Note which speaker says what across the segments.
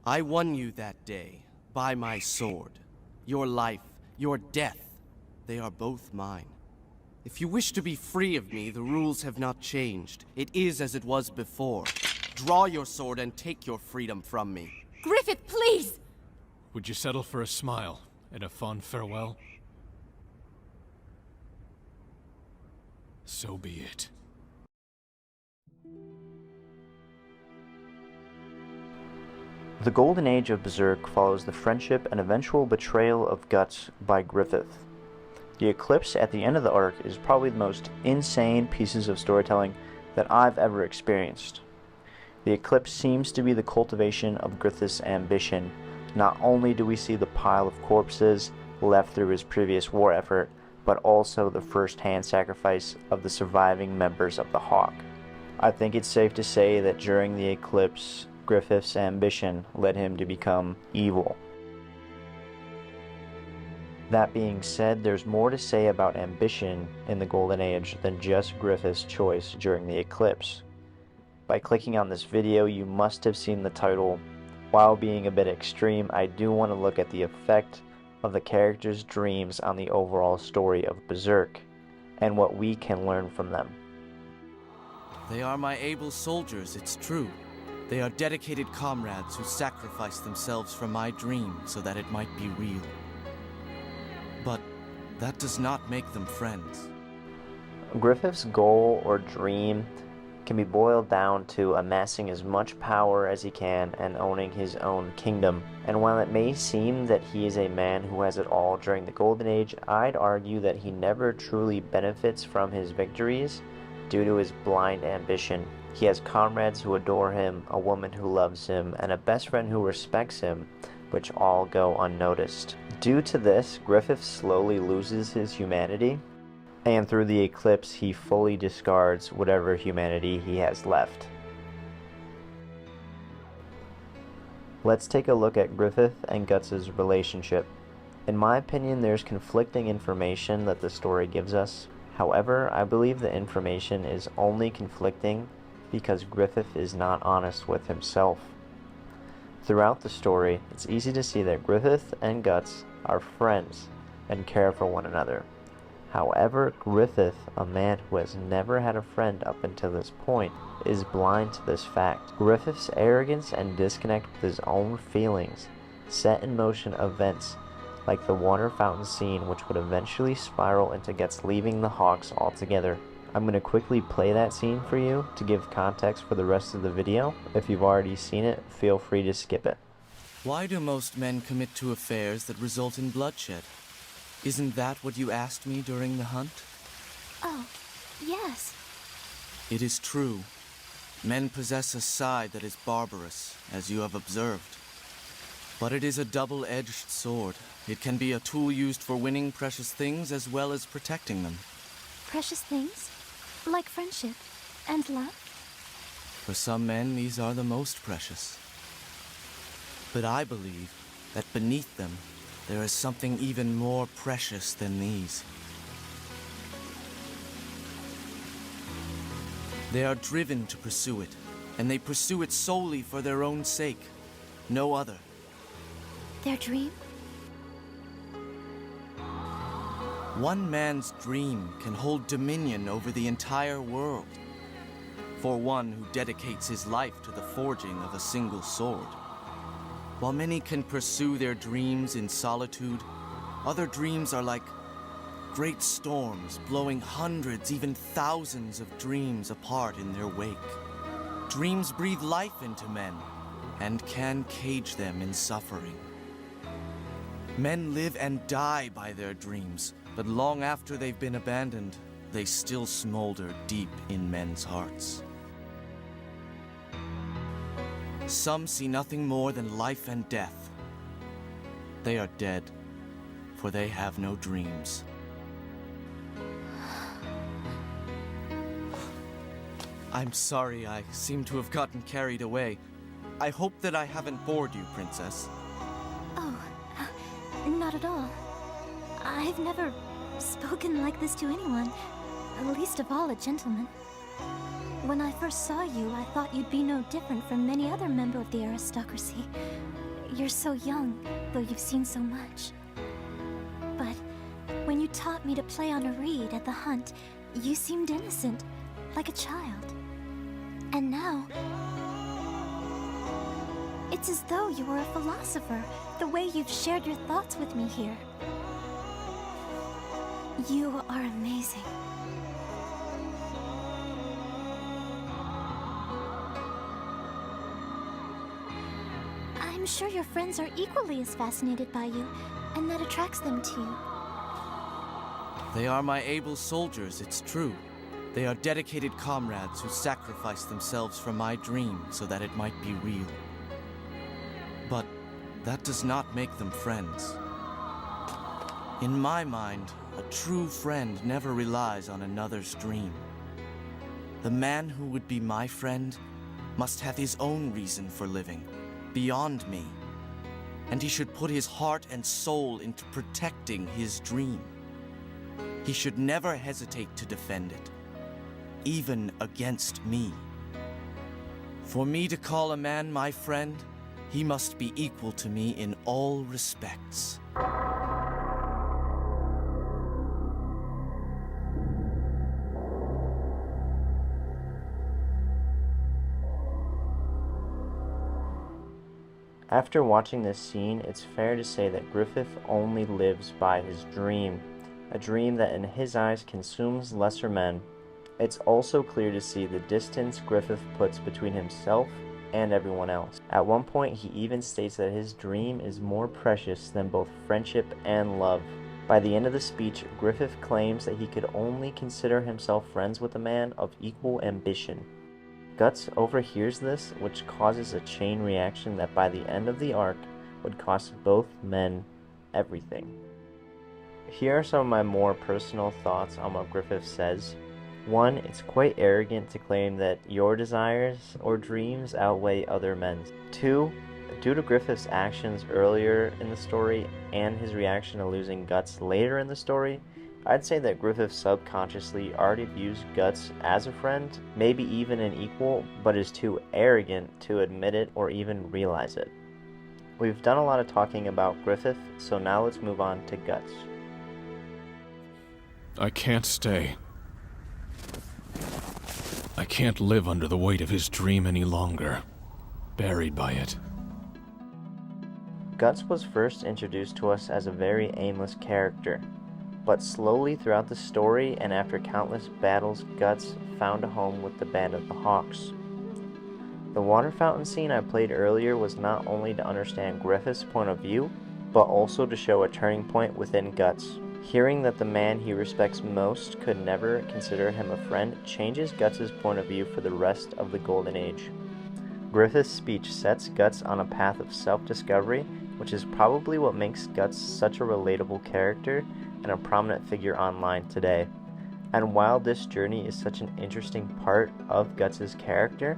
Speaker 1: I won you that day, by my sword. Your life, your death, they are both mine. If you wish to be free of me, the rules have not changed. It is as it was before. Draw your sword and take your freedom from me.
Speaker 2: Griffith, please!
Speaker 3: Would you settle for a smile and a fond farewell? So be it.
Speaker 4: The Golden Age of Berserk follows the friendship and eventual betrayal of Guts by Griffith. The eclipse at the end of the arc is probably the most insane pieces of storytelling that I've ever experienced. The eclipse seems to be the cultivation of Griffith's ambition. Not only do we see the pile of corpses left through his previous war effort, but also the first-hand sacrifice of the surviving members of the Hawk. I think it's safe to say that during the eclipse, Griffith's ambition led him to become evil. That being said, there's more to say about ambition in the Golden Age than just Griffith's choice during the eclipse. By clicking on this video, you must have seen the title. While being a bit extreme, I do want to look at the effect of the characters' dreams on the overall story of Berserk, and what we can learn from them.
Speaker 1: They are my able soldiers, it's true. They are dedicated comrades who sacrifice themselves for my dream so that it might be real. But that does not make them friends.
Speaker 4: Griffith's goal or dream can be boiled down to amassing as much power as he can and owning his own kingdom. And while it may seem that he is a man who has it all during the Golden Age, I'd argue that he never truly benefits from his victories due to his blind ambition. He has comrades who adore him, a woman who loves him, and a best friend who respects him, which all go unnoticed. Due to this, Griffith slowly loses his humanity, and through the eclipse he fully discards whatever humanity he has left. Let's take a look at Griffith and Guts' relationship. In my opinion, there's conflicting information that the story gives us. However, I believe the information is only conflicting because Griffith is not honest with himself. Throughout the story, it's easy to see that Griffith and Guts are friends and care for one another. However, Griffith, a man who has never had a friend up until this point, is blind to this fact. Griffith's arrogance and disconnect with his own feelings set in motion events like the water fountain scene, which would eventually spiral into Guts leaving the Hawks altogether. I'm going to quickly play that scene for you to give context for the rest of the video. If you've already seen it, feel free to skip it.
Speaker 1: Why do most men commit to affairs that result in bloodshed? Isn't that what you asked me during the hunt?
Speaker 2: Oh, yes.
Speaker 1: It is true. Men possess a side that is barbarous, as you have observed. But it is a double-edged sword. It can be a tool used for winning precious things as well as protecting them.
Speaker 2: Precious things? Like friendship and love?
Speaker 1: For some men, these are the most precious. But I believe that beneath them, there is something even more precious than these. They are driven to pursue it, and they pursue it solely for their own sake, no other.
Speaker 2: Their dream?
Speaker 1: One man's dream can hold dominion over the entire world. For one who dedicates his life to the forging of a single sword. While many can pursue their dreams in solitude, other dreams are like great storms blowing hundreds, even thousands of dreams apart in their wake. Dreams breathe life into men and can cage them in suffering. Men live and die by their dreams, but long after they've been abandoned, they still smolder deep in men's hearts. Some see nothing more than life and death. They are dead, for they have no dreams. I'm sorry, I seem to have gotten carried away. I hope that I haven't bored you, Princess.
Speaker 2: Oh, not at all. I've never spoken like this to anyone, least of all a gentleman. When I first saw you, I thought you'd be no different from any other member of the aristocracy. You're so young, though you've seen so much. But when you taught me to play on a reed at the hunt, you seemed innocent, like a child. And now, it's as though you were a philosopher, the way you've shared your thoughts with me here. You are amazing. I'm sure your friends are equally as fascinated by you, and that attracts them to you.
Speaker 1: They are my able soldiers, it's true. They are dedicated comrades who sacrifice themselves for my dream so that it might be real. But that does not make them friends. In my mind, a true friend never relies on another's dream. The man who would be my friend must have his own reason for living, beyond me. And he should put his heart and soul into protecting his dream. He should never hesitate to defend it, even against me. For me to call a man my friend, he must be equal to me in all respects.
Speaker 4: After watching this scene, it's fair to say that Griffith only lives by his dream, a dream that in his eyes consumes lesser men. It's also clear to see the distance Griffith puts between himself and everyone else. At one point, he even states that his dream is more precious than both friendship and love. By the end of the speech, Griffith claims that he could only consider himself friends with a man of equal ambition. Guts overhears this, which causes a chain reaction that by the end of the arc would cost both men everything. Here are some of my more personal thoughts on what Griffith says. 1. It's quite arrogant to claim that your desires or dreams outweigh other men's. 2. Due to Griffith's actions earlier in the story and his reaction to losing Guts later in the story, I'd say that Griffith subconsciously already views Guts as a friend, maybe even an equal, but is too arrogant to admit it or even realize it. We've done a lot of talking about Griffith, so now let's move on to Guts.
Speaker 3: I can't stay. I can't live under the weight of his dream any longer, buried by it.
Speaker 4: Guts was first introduced to us as a very aimless character, but slowly throughout the story and after countless battles, Guts found a home with the Band of the Hawks. The water fountain scene I played earlier was not only to understand Griffith's point of view, but also to show a turning point within Guts. Hearing that the man he respects most could never consider him a friend changes Guts' point of view for the rest of the Golden Age. Griffith's speech sets Guts on a path of self-discovery, which is probably what makes Guts such a relatable character and a prominent figure online today. And while this journey is such an interesting part of Guts' character,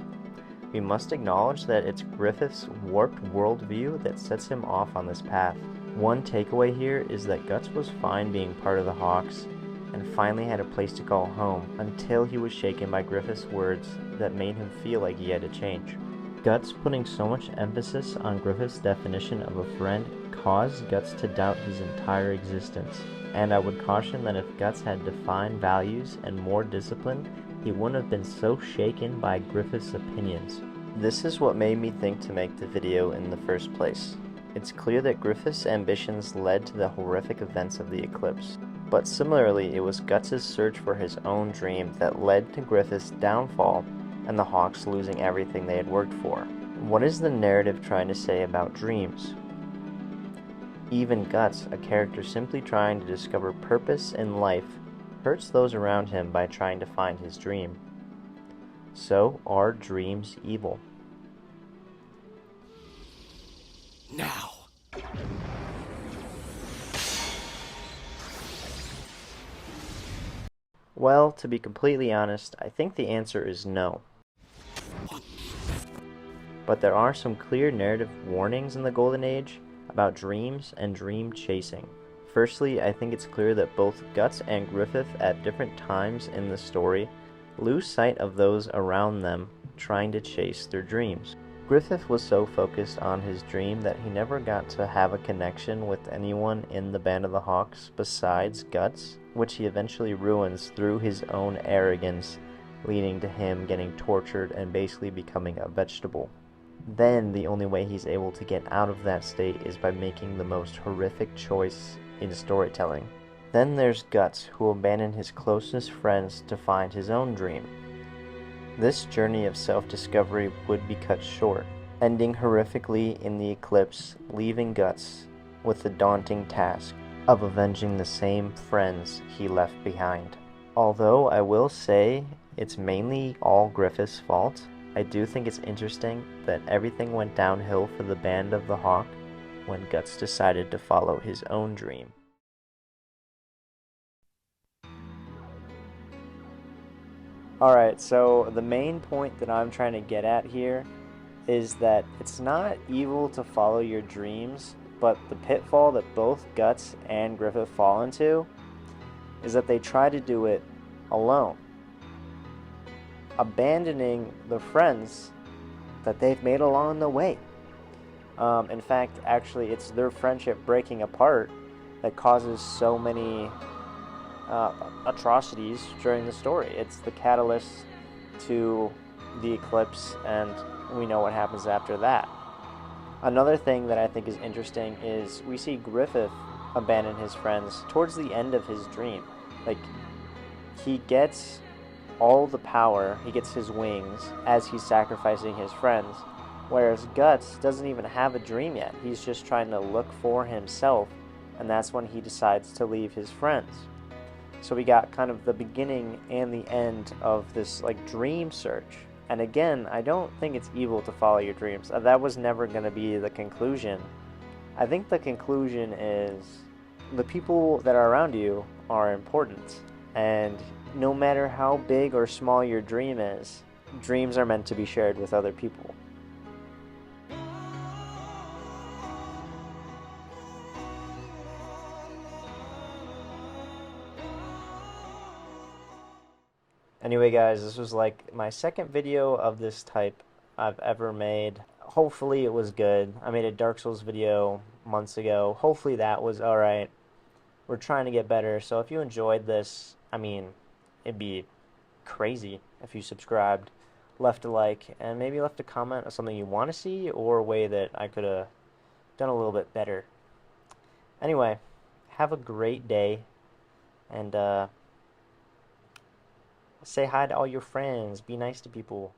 Speaker 4: we must acknowledge that it's Griffith's warped worldview that sets him off on this path. One takeaway here is that Guts was fine being part of the Hawks, and finally had a place to call home, until he was shaken by Griffith's words that made him feel like he had to change. Guts putting so much emphasis on Griffith's definition of a friend caused Guts to doubt his entire existence, and I would caution that if Guts had defined values and more discipline, he wouldn't have been so shaken by Griffith's opinions. This is what made me think to make the video in the first place. It's clear that Griffith's ambitions led to the horrific events of the eclipse, but similarly it was Guts' search for his own dream that led to Griffith's downfall and the Hawks losing everything they had worked for. What is the narrative trying to say about dreams? Even Guts, a character simply trying to discover purpose in life, hurts those around him by trying to find his dream. So, are dreams evil?
Speaker 1: Now!
Speaker 4: Well, to be completely honest, I think the answer is no. But there are some clear narrative warnings in the Golden Age about dreams and dream chasing. Firstly, I think it's clear that both Guts and Griffith at different times in the story lose sight of those around them trying to chase their dreams. Griffith was so focused on his dream that he never got to have a connection with anyone in the Band of the Hawks besides Guts, which he eventually ruins through his own arrogance, leading to him getting tortured and basically becoming a vegetable. Then the only way he's able to get out of that state is by making the most horrific choice in storytelling. Then there's Guts, who abandoned his closest friends to find his own dream. This journey of self-discovery would be cut short, ending horrifically in the eclipse, leaving Guts with the daunting task of avenging the same friends he left behind. Although I will say it's mainly all Griffith's fault, I do think it's interesting that everything went downhill for the Band of the Hawk when Guts decided to follow his own dream. Alright, so the main point that I'm trying to get at here is that it's not evil to follow your dreams, but the pitfall that both Guts and Griffith fall into is that they try to do it alone, abandoning the friends that they've made along the way. In fact, actually, it's their friendship breaking apart that causes so many atrocities during the story. It's the catalyst to the eclipse, and we know what happens after that. Another thing that I think is interesting is we see Griffith abandon his friends towards the end of his dream. Like, he gets all the power, he gets his wings as he's sacrificing his friends, whereas Guts doesn't even have a dream yet. He's just trying to look for himself, and that's when he decides to leave his friends. So we got kind of the beginning and the end of this like dream search. And again, I don't think it's evil to follow your dreams. That was never going to be the conclusion. I think the conclusion is the people that are around you are important. And no matter how big or small your dream is, dreams are meant to be shared with other people. Anyway guys, this was like my second video of this type I've ever made. Hopefully it was good. I made a Dark Souls video months ago. Hopefully that was alright. We're trying to get better, so if you enjoyed this, I mean, it'd be crazy if you subscribed, left a like, and maybe left a comment on something you want to see or a way that I could have done a little bit better. Anyway, have a great day, and say hi to all your friends. Be nice to people.